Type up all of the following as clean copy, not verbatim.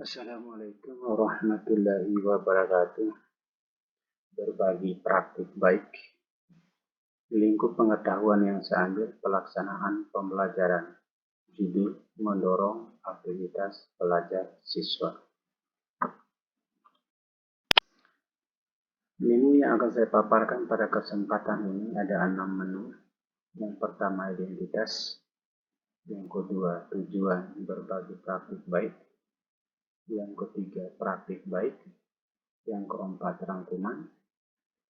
Assalamualaikum warahmatullahi wabarakatuh. Berbagi praktik baik di lingkup pengetahuan yang saya ambil pelaksanaan pembelajaran. Judul mendorong aktivitas belajar siswa. Menu yang akan saya paparkan pada kesempatan ini ada 6 menu. Yang pertama identitas, yang kedua tujuan berbagi praktik baik, yang ketiga praktik baik, yang keempat rangkuman,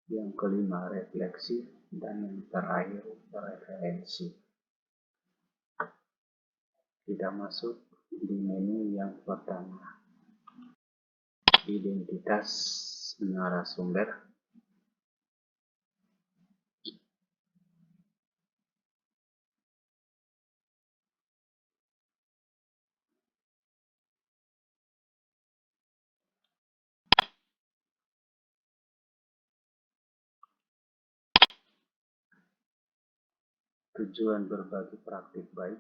yang kelima refleksi, dan yang terakhir referensi. Kita masuk di menu yang pertama, identitas narasumber. Tujuan berbagi praktik baik.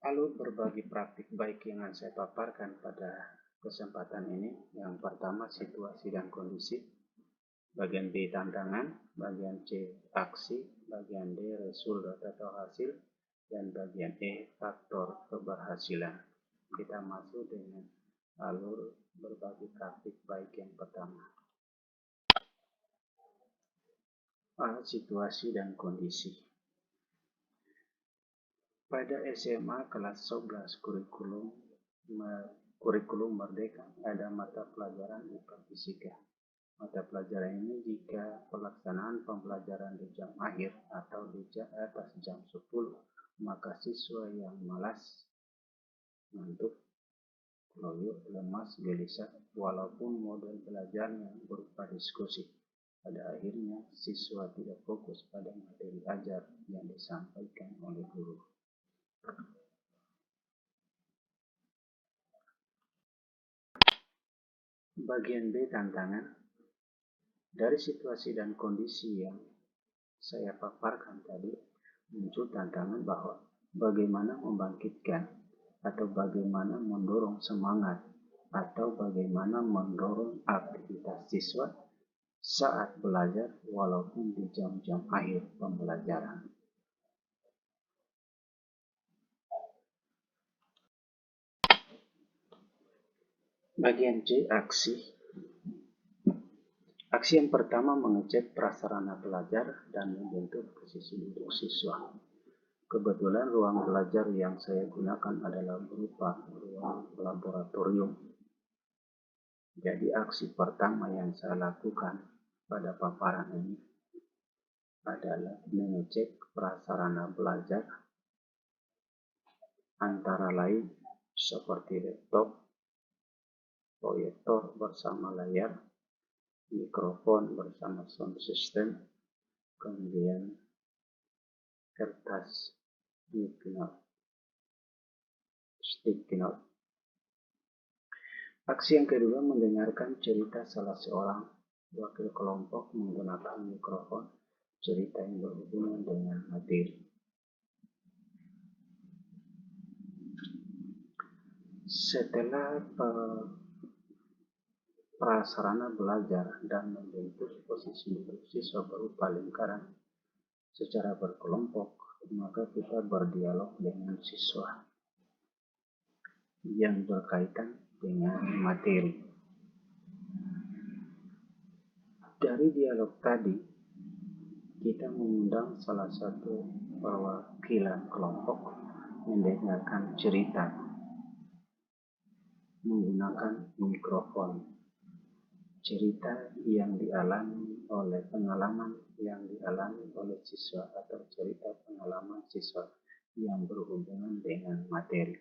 Alur berbagi praktik baik yang akan saya paparkan pada kesempatan ini. Yang pertama situasi dan kondisi, bagian B tantangan, bagian C aksi, bagian D result atau hasil, dan bagian E faktor keberhasilan. Kita masuk dengan alur berbagi praktik baik yang pertama. Situasi dan kondisi. Pada SMA kelas 11 kurikulum merdeka ada mata pelajaran IPA Fisika. Mata pelajaran ini jika pelaksanaan pembelajaran di jam akhir atau di atas jam 10, maka siswa yang malas, ngantuk, loyo, lemas, gelisah, walaupun model belajarnya berupa diskusi. Pada akhirnya siswa tidak fokus pada materi ajar yang disampaikan oleh guru. Bagian B tantangan. Dari situasi dan kondisi yang saya paparkan tadi, muncul tantangan bahwa bagaimana membangkitkan atau bagaimana mendorong semangat atau bagaimana mendorong aktivitas siswa saat belajar walaupun di jam-jam akhir pembelajaran. Bagian C aksi. Aksi yang pertama mengecek prasarana belajar dan membentuk posisi duduk siswa. Kebetulan ruang belajar yang saya gunakan adalah berupa ruang laboratorium. Jadi aksi pertama yang saya lakukan pada paparan ini adalah mengecek prasarana belajar, antara lain seperti laptop, proyektor bersama layar, mikrofon bersama sound system, kemudian kertas, sticky note. Aksi yang kedua mendengarkan cerita salah seorang wakil kelompok menggunakan mikrofon, cerita yang berhubungan dengan materi. Setelah prasarana belajar dan membentuk posisi duduk siswa berupa lingkaran secara berkelompok, maka kita berdialog dengan siswa yang berkaitan dengan materi. Dari dialog tadi, kita mengundang salah satu perwakilan kelompok mendengarkan cerita menggunakan mikrofon. Cerita yang dialami oleh pengalaman yang dialami oleh siswa atau cerita pengalaman siswa yang berhubungan dengan materi.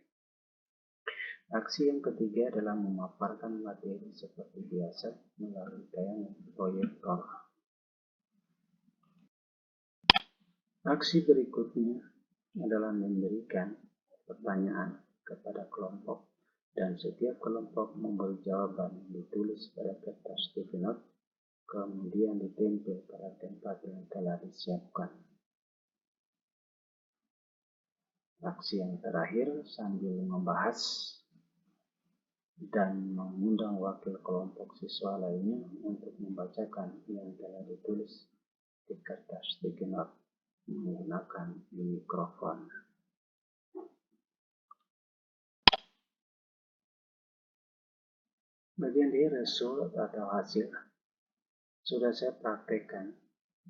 Aksi yang ketiga adalah memaparkan materi seperti biasa melalui tayangan proyektor. Aksi berikutnya adalah memberikan pertanyaan kepada kelompok dan setiap kelompok memberi jawaban yang ditulis pada kertas sticky note, kemudian ditempel pada tempat yang telah disiapkan. Aksi yang terakhir sambil membahas dan mengundang wakil kelompok siswa lainnya untuk membacakan yang telah ditulis di kertas sticky note menggunakan mikrofon. Bagian di result atau hasil sudah saya praktekkan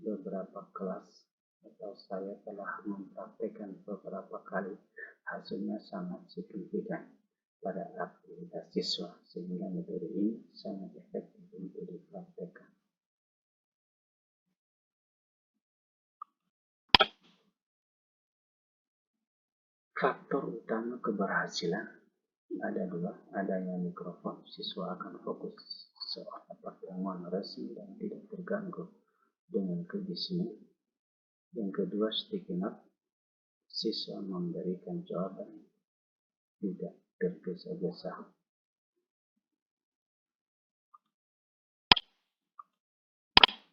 beberapa kelas atau saya telah mempraktekkan beberapa kali. Hasilnya sangat signifikan pada aktivitas siswa sehingga metode ini sangat efektif untuk dipraktekkan. Faktor utama keberhasilan ada dua, adanya mikrofon, siswa akan fokus soal pertemuan resmi dan tidak terganggu dengan kebisikan. Yang kedua, sticky note, siswa memberikan jawaban tidak tergesa-gesa.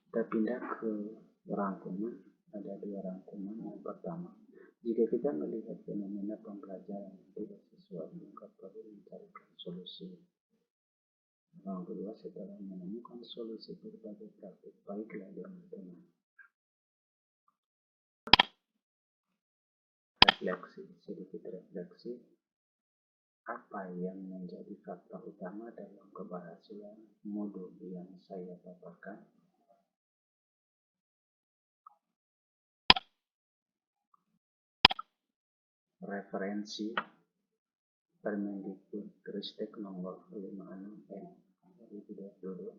Kita pindah ke rangkuman, ada dua rangkuman. Yang pertama, jika kita melihat fenomena pembelajaran yang tidak sesuai, maka perlu mencarikan solusi. Yang kedua, setelah menemukan solusi berbagai praktik, baiklah teman-teman. Refleksi, sedikit refleksi. Apa yang menjadi faktor utama dalam keberhasilan modul yang saya paparkan? Referensi Permendikbudristek nomor 56/N 2022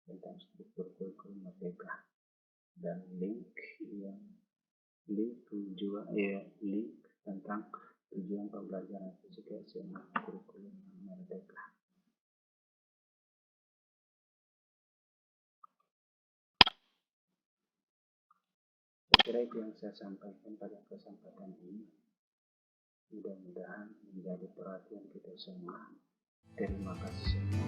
tentang struktur kurikulum merdeka dan link tentang tujuan pembelajaran fisika SMA kurikulum merdeka. Saya kira itu yang saya sampaikan pada kesempatan ini. Mudah-mudahan menjadi perhatian kita semua. Terima kasih semua.